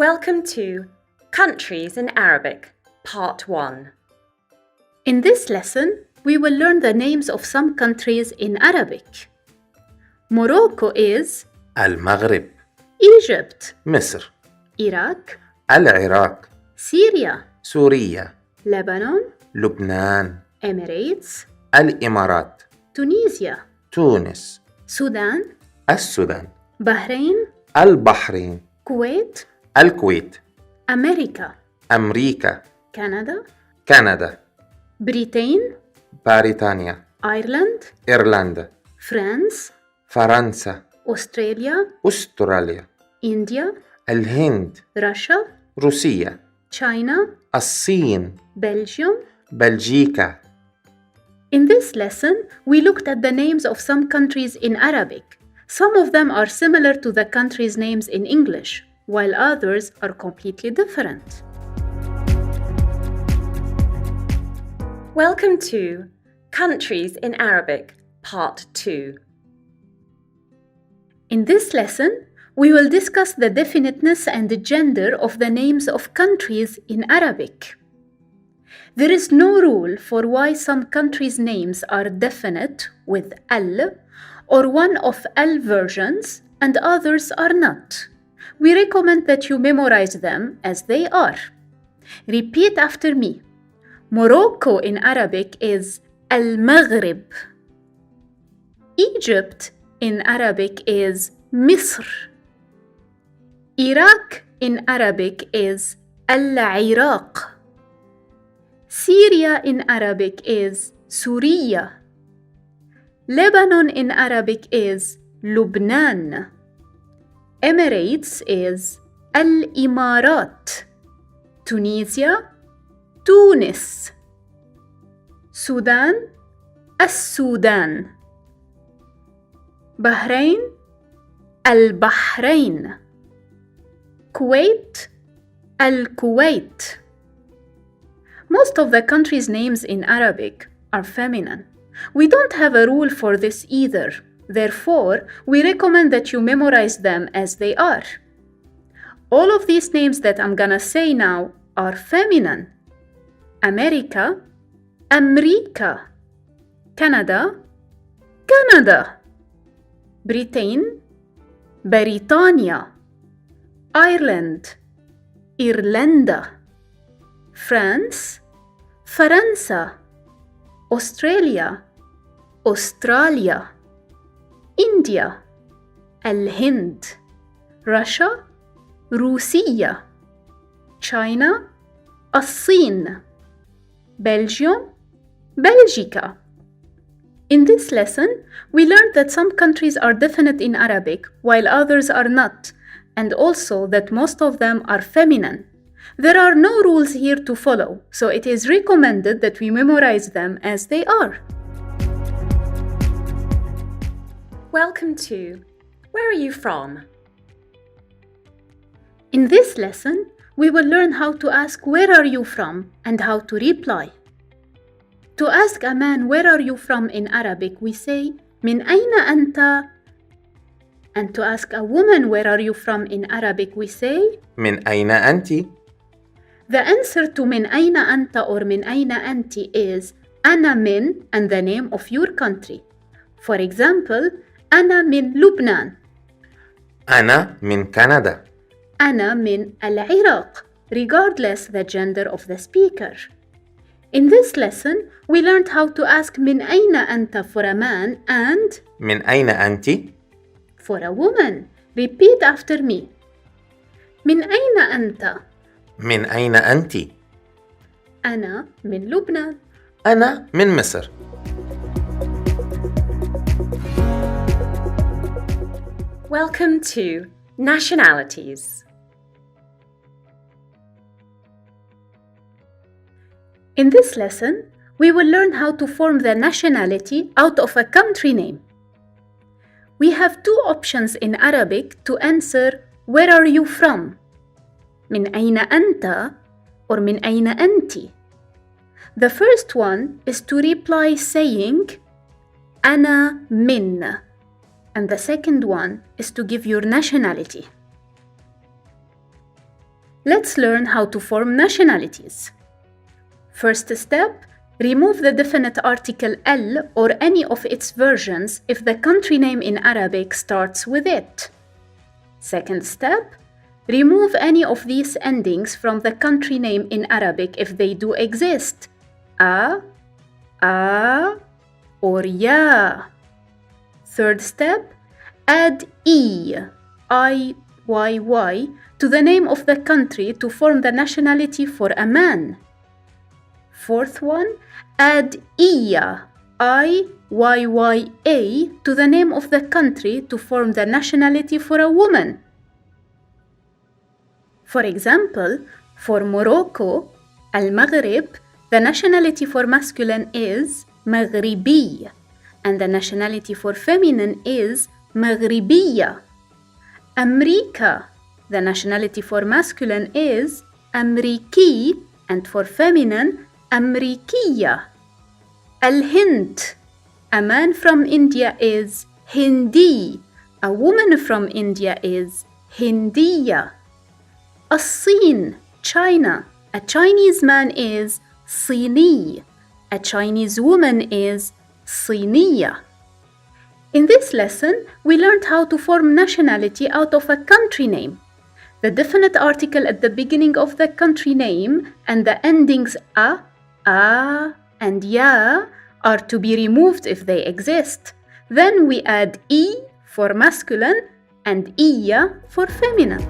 Welcome to Countries in Arabic, Part 1. In this lesson, we will learn the names of some countries in Arabic. Morocco is المغرب Egypt, مصر Iraq, العراق Syria, سوريا Lebanon, لبنان Emirates, الإمارات Tunisia, تونس Sudan, السودان Bahrain, البحرين Kuwait, الكويت America, أمريكا Canada, كندا Britain, بريطانيا Ireland, إيرلندا France, فرنسا Australia, أستراليا India, الهند Russia, روسيا China, الصين Belgium. بلجيكا. In this lesson, we looked at the names of some countries in Arabic. Some of them are similar to the countries' names in English, while others are completely different. Welcome to Countries in Arabic, Part 2. In this lesson, we will discuss the definiteness and the gender of the names of countries in Arabic. There is no rule for why some countries' names are definite with al or one of al versions and others are not. We recommend that you memorize them as they are. Repeat after me. Morocco in Arabic is al-Maghrib. Egypt in Arabic is Misr. Iraq in Arabic is al-Iraq. Syria in Arabic is Suriya. Lebanon in Arabic is Lubnan. Emirates is Al-Imarat. Tunisia, Tunis. Sudan, As-Sudan. Bahrain, Al-Bahrain. Kuwait, Al-Kuwait. Most of the countries' names in Arabic are feminine. We don't have a rule for this either. Therefore, we recommend that you memorize them as they are. All of these names that I'm gonna say now are feminine. America, Amrika. Canada, Canada. Britain, Britania. Ireland, Irlanda. France, Faransa. Australia, Australia. India, Al-Hind. Russia, Rusiya. China, الصين. Belgium, Belgica. In this lesson, we learned that some countries are definite in Arabic while others are not, and also that most of them are feminine. There are no rules here to follow, so it is recommended that we memorize them as they are. Welcome to Where are you from? In this lesson, we will learn how to ask where are you from and how to reply. To ask a man where are you from in Arabic, we say من أين أنت? And to ask a woman where are you from in Arabic, we say من أين أنت؟ The answer to من أين أنت or من أين أنت is أنا من and the name of your country. For example, أنا من لبنان. أنا من كندا. أنا من العراق, regardless the gender of the speaker. In this lesson, we learned how to ask من أين أنت for a man and من أين أنت؟ for a woman. Repeat after me. من أين أنت؟ من أين أنت؟ أنا من لبنان. أنا من مصر. Welcome to Nationalities. In this lesson, we will learn how to form the nationality out of a country name. We have two options in Arabic to answer where are you from? من أين أنت or من أين أنت? The first one is to reply saying أنا من, and the second one is to give your nationality. Let's learn how to form nationalities. First step, remove the definite article ال or any of its versions if the country name in Arabic starts with it. Second step, remove any of these endings from the country name in Arabic if they do exist. A, or ya. Third step, add I-Y-Y to the name of the country to form the nationality for a man. Fourth one, add iya, I-Y-Y-A to the name of the country to form the nationality for a woman. For example, for Morocco, Al-Maghrib, the nationality for masculine is Maghribi, and the nationality for feminine is Maghribiya. America, the nationality for masculine is Amriki, and for feminine, Amrikiya. Al-Hind, a man from India is Hindi, a woman from India is Hindiya. As-Sin, China, a Chinese man is Sini, a Chinese woman is Siniya. In this lesson, we learned how to form nationality out of a country name. The definite article at the beginning of the country name and the endings a, and ya are to be removed if they exist. Then we add e for masculine and iya for feminine.